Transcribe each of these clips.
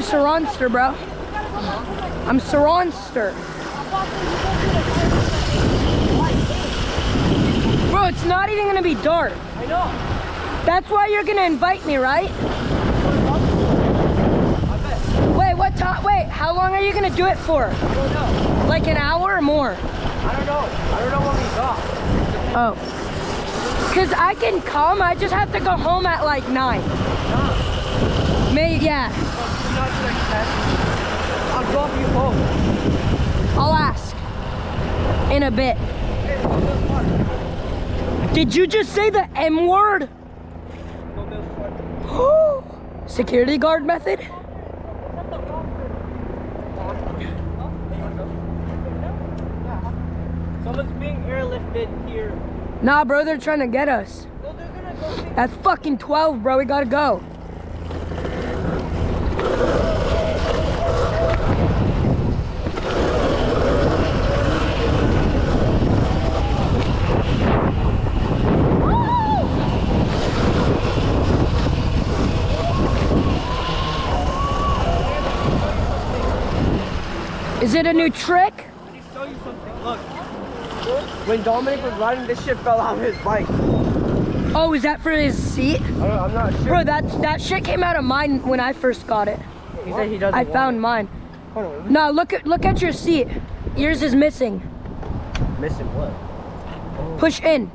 Saronster, bro. I'm Saronster. Bro, it's not even gonna be dark. I know. That's why you're gonna invite me, right? Wait, what time? Wait, how long are you gonna do it for? I don't know. Like an hour or more? I don't know. I don't know when we got. Oh. Cause I can come, I just have to go home at like 9. Maybe, yeah. I'll drop you home. I'll ask. In a bit. Did you just say the M word? Security guard method? Someone's being airlifted here. Nah, bro, they're trying to get us. No, they're gonna go. That's fucking 12, bro. We gotta go. Is it a new trick? Let me show you something. Look. When Dominic was riding, this shit fell out of his bike. Oh, is that for his seat? I'm not sure. Bro, that shit came out of mine when I first got it. He said he doesn't I want found it. mine. Hold on. No, look at your seat. Yours is missing. Missing what? Push in.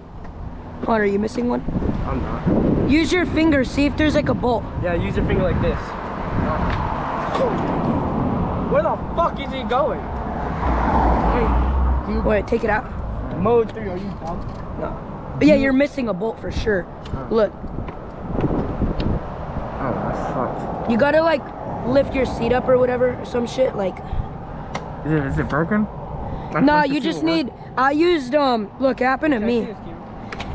Hold on, are you missing one? I'm not. Use your finger, see if there's like a bolt. Yeah, use your finger like this. Where the fuck is he going? Wait, take it out. Mode 3, are you dumb? No. Yeah, you're missing a bolt for sure. Look, Oh, that's fucked. you gotta like lift your seat up or whatever, or some shit like. Is it broken? Nah, you just need, I used, look, it happened to me.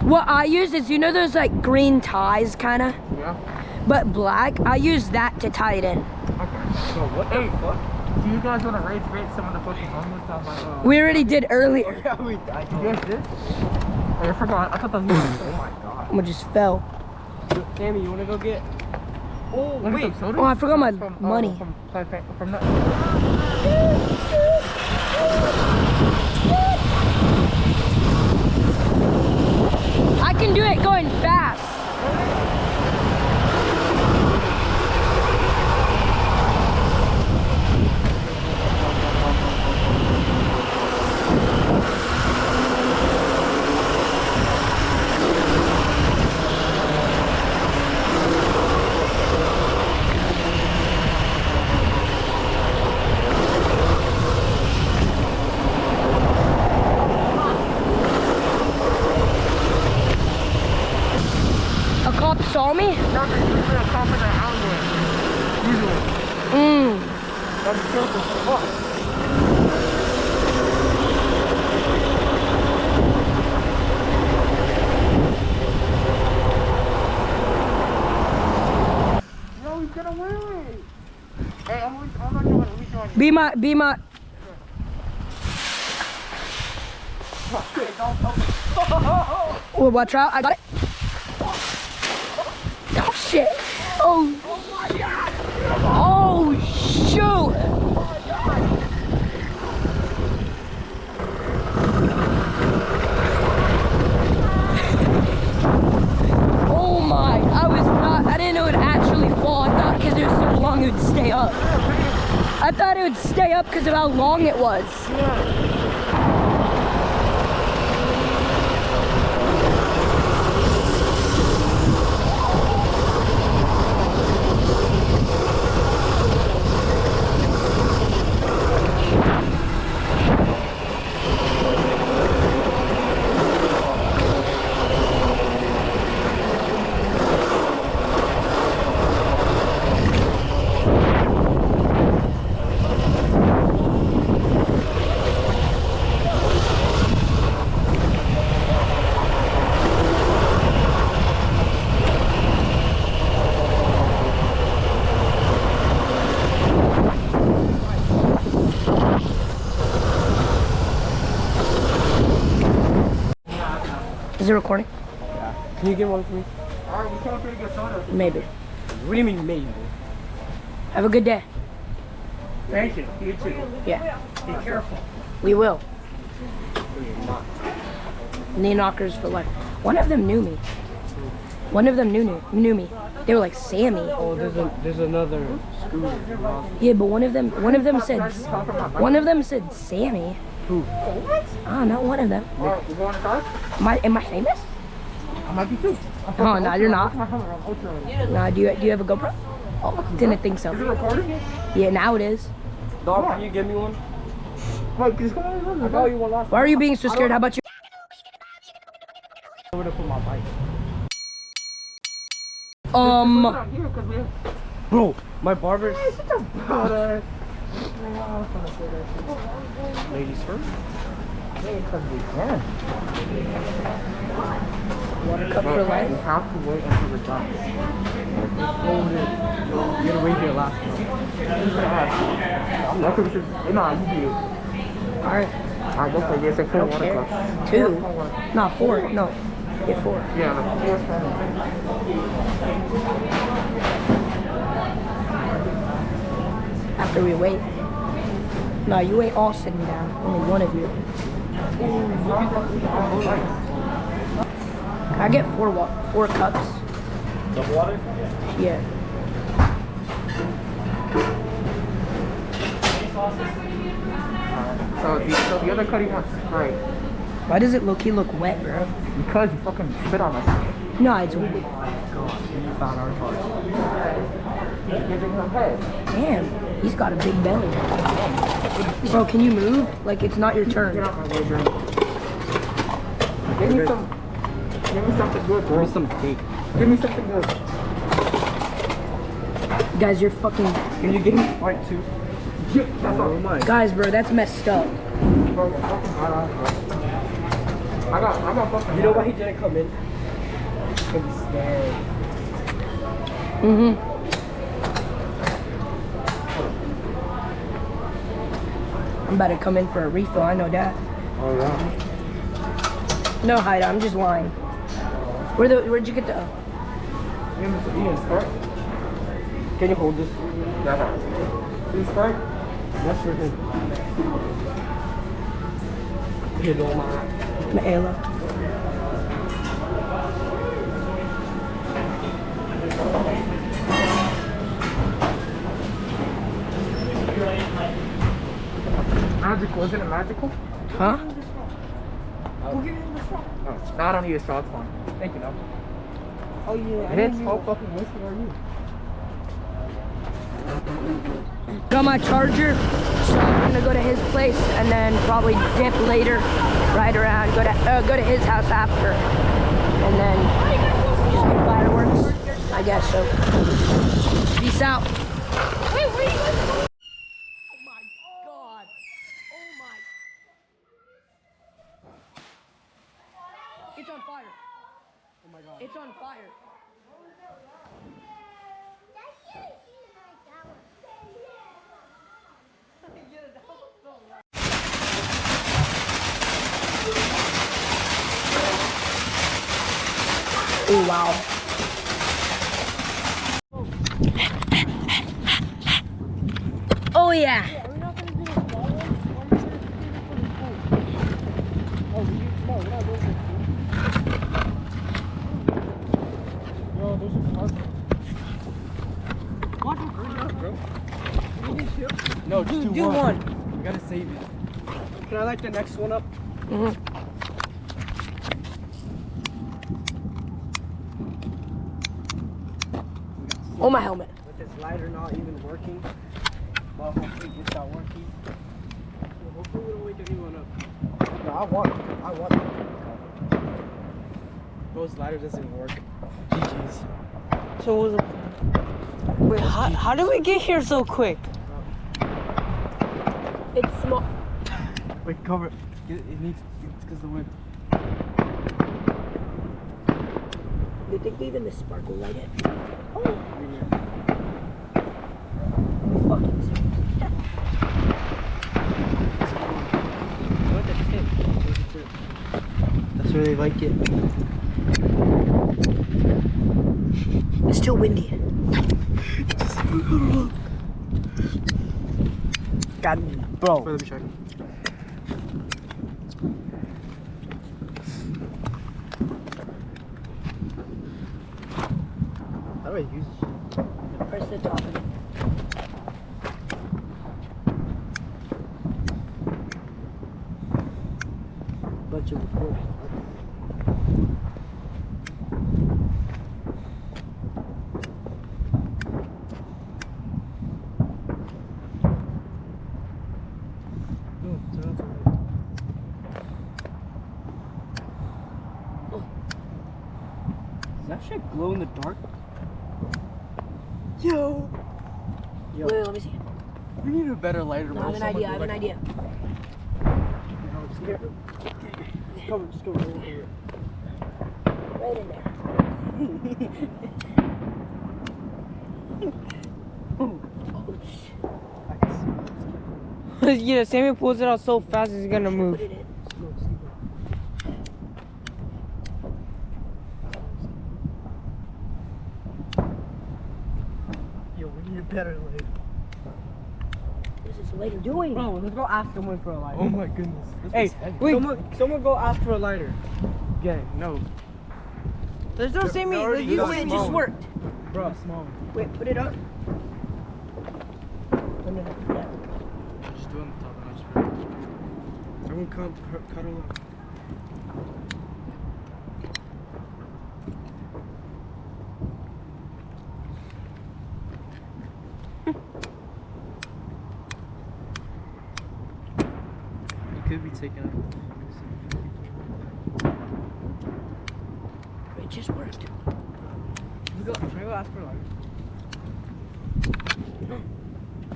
What I used is, you know those like green ties kinda? Yeah. But black, I used that to tie it in. Okay. So what the fuck? Do you guys want to rage bait some of the fucking homeless down by We already did earlier. Yeah, we died. You guys did? Oh, I forgot. I thought that was oh my god. I just fell. Sammy, you wanna go get oh wait. Oh, I forgot my money. From that. I can do it going fast. A cop saw me? That's close as fuck. Yo, he's gonna win it. Hey, I'm not doing it. Be my. Oh, watch out! I got it. Oh shit! Oh my god! Oh shoot! Oh my! I didn't know it would actually fall. I thought because it was so long it would stay up. I thought it would stay up because of how long it was. Is it recording? Yeah. Can you get one for me? Alright, we can't get soda. Maybe. What do you mean maybe? Have a good day. Thank you. You too. Yeah, Be careful. we will. You're not. Knee knockers for life. One of them knew me. One of them knew me. They were like Sammy. Oh, there's another scooter. Yeah, but one of them said Sammy. Who? Oh, not one of them. You going to car? Am I famous? I might be too. Oh no, you're not. Is Nah, do you have a GoPro? Oh, didn't think so. it recording? Yeah, now it is. Dog, can you give me one? Wait, just come on. I got you one last Why are you being so scared? How about you? I would have put my bike. Bro, my barber's. Ladies first. Because we can. Water cup for You life. have to wait until we're done. Hold it. You're gonna wait here last one. I'm not sure. Nah, you do. Alright. I guess I guess I four water Okay. cups. 2. No, 4. No. Get 4. Yeah, the fourth one. After we wait. No, you ain't all sitting down. Only one of you. Can I get 4 cups? The water? Yeah. So the other cutty wants Sprite. Why does it look wet, bro? Because you fucking spit on us. No, it's God, you found our car. Giving him head. damn. He's got a big belly. Bro, can you move? Like it's not your Get turn. out my way, bro. Give me something good, Give bro. me some cake. Give me something good. Guys, you're fucking. Can you give me Sprite too? That's all. my. Guys, bro, that's messed up. Bro, you're fucking hot ass, bro. I got fucking. You know why he didn't come in? Because he's scared. I'm about to come in for a refill. I know that. Oh yeah. No, Haida, I'm just lying. Where'd you get the? Give me some Sprite. Can you hold this? Yeah. Please Sprite. That's for him. Here, don't mind. Maela. Magical, isn't it magical? Huh? Oh, no, I don't need a straw, it's fine. Thank you, no. Oh yeah. Bitch, how fucking wasted are you? Got my charger, so I'm gonna go to his place and then probably dip later, ride around, go to his house after, and then just get fireworks. I guess so. Peace out. Wait, where are you going? Oh my god. Oh my. It's on fire. Oh my god. It's on fire. Oh wow. Oh yeah. No, just Do one. We gotta save it. Can I light the next one up? Oh, my helmet. With this lighter not even working. Well, hopefully it gets out working. Hopefully we don't wake anyone up. No, I want it. Those lighter doesn't work. GG's. So was it? Wait, how did we get here so quick? It's small. Wait, cover it. It needs. It's because the wind. Do you think even the sparkle light it? Oh. Fucking serious. Look at the tip. That's where they like it. It's too windy. God, bro. Wait, let me check. How do I use it? Press the top of it. Bunch of recordings. Oh, turn off the light. Does that shit glow in the dark? Yo. Yo. Wait, let me see. We need a better lighter. No, I have an idea. I have an idea. Come on, just go over here. Right in there. Yeah, Sammy pulls it out so fast it's gonna move. Put it in. Yo, we need a better lighter. What is this lady doing? Bro, let's go ask someone for a lighter. Oh my goodness. This Hey, was heavy. wait, someone go ask for a lighter. Gang, no. There's no Sammy. they're already You got Wait, it small. just worked. Bro, small. Wait, put it up. Just do it on the top and I just put it. Everyone cuddle up. You could be taking out. It just worked. Should I go ask for a lighter?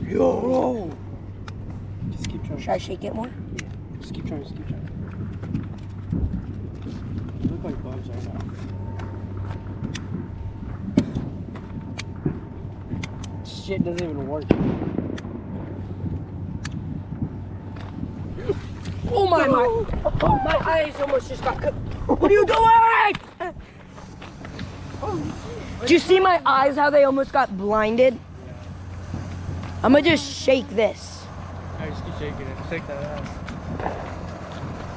Yo! Just keep trying. Should I shake it more? Just keep trying, just keep trying. You look like bugs right now. Shit doesn't even work. Oh my! My eyes almost just got cut. What are you doing? Do you see my eyes? How they almost got blinded? I'm gonna just shake this. Alright, just keep shaking it. Shake that ass.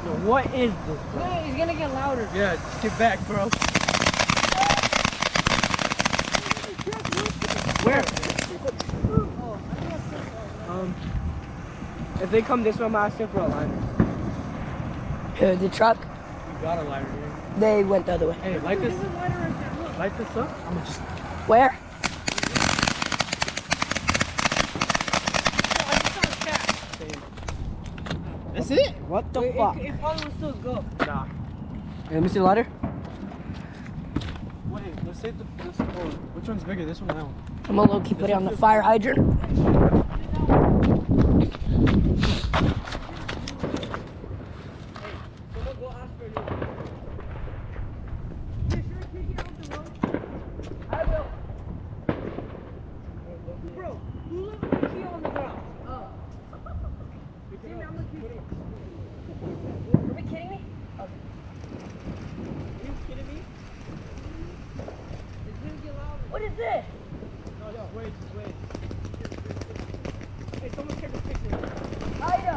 Yo, what is this? No, he's gonna get louder. Yeah, just get back, bro. Where? If they come this way, I'm asking for a lighter. The truck, We got a lighter here. they went the other way. Hey, light this. Light this up. I'm gonna just. Where? That's it? What the fuck? It probably will still go. Nah. Hey, let me see the lighter. Wait, let's save this. Oh, which one's bigger? This one or that one? I'm gonna low-key put it on the fire hydrant. Someone go ask for a new one. I will. Bro, who left the key on the ground? Oh. Sammy, I'm looking for it. Are we kidding me? Are you kidding me? It's gonna get louder. What is this? No, no, wait, just wait. Hey, someone take a picture. Ida.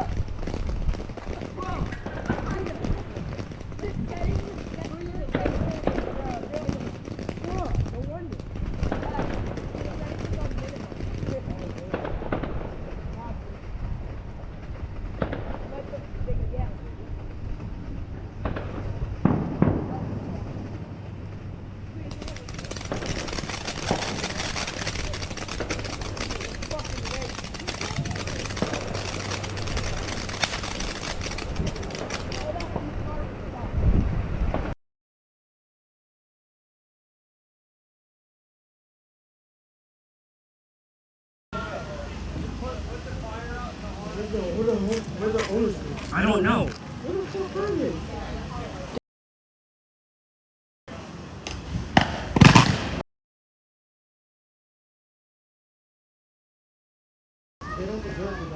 No wonder. Where the owners? I don't know. They don't deserve it.